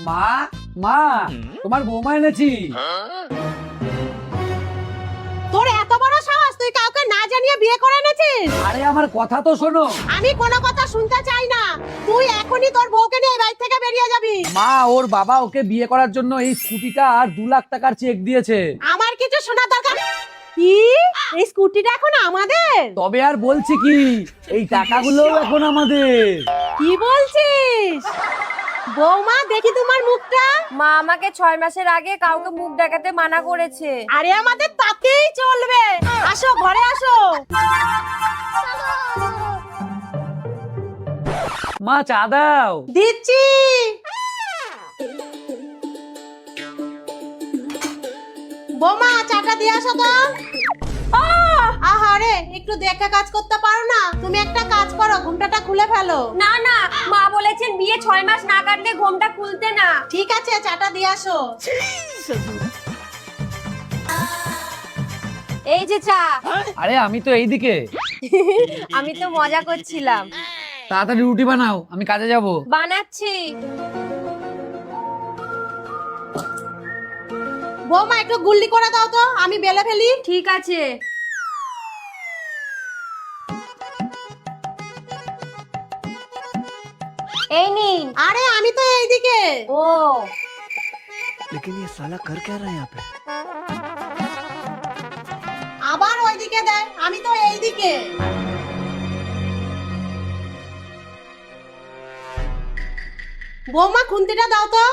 মা মা তোমার বৌমা এনেছি। তোর এত বড় সাহস, তুই কাউকে না জানিয়ে বিয়ে করে এনেছিস? আরে আমার কথা তো শোনো। আমি কোনো কথা শুনতে চাই না, তুই এখনই তোর বউকে নিয়ে এই বাড়ি থেকে বেরিয়ে যাবি। মা ওর বাবা ওকে বিয়ে করার জন্য এই স্কুটিটা আর 2 লাখ টাকার চেক দিয়েছে। আমার কিছু শোনা দরকার কি? এই স্কুটিটা এখন আমাদের? তবে আর বলছি কি, এই টাকাগুলো এখন আমাদের। কি বলছিস? বৌমা দেখি তোমার মুখটা। মা আমাকে 6 মাসের আগে কাউকে মুখ দেখাতে মানা করেছে। আরে আমাদের তাতেই চলবে, আসো ঘরে আসো। মা চা দাও। দিচ্ছি। বৌমা চাটা দিয়ে আসো তো। আহারে, একটু দেখে কাজ করতে পারো না? তুমি একটা কাজ করো, ঘুমটাটা খুলে ফেলো। না না, মা বলেছেন বিয়ে 6 মাস না কাটলে ঘোমটা খুলতে না। ঠিক আছে, চাটা দিয়ে আসো। এই যে চা। আরে আমি তো এইদিকে। আমি তো মজা করছিলাম। তাড়াতাড়ি রুটি বানাও, আমি কাজে যাব। বানাচ্ছি। বৌমা একটু গুল্লি করে দাও তো, আমি বেলে ফেলি। ঠিক আছে। এই নিন। আরে আমি তো এইদিকে। ও लेकिन ये साला कर क्या रहा है यहाँ पे? আবার ওইদিকে দেয়, আমি তো এইদিকে। বৌমা খুন্তিটা দাও তো।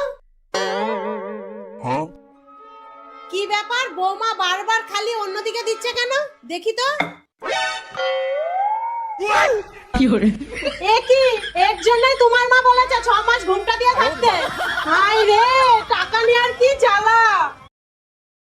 কি ব্যাপার, বৌমা বারবার খালি অন্যদিকে দিচ্ছে কেন? দেখি তো। এ কি, এর জন্যই তোমার মা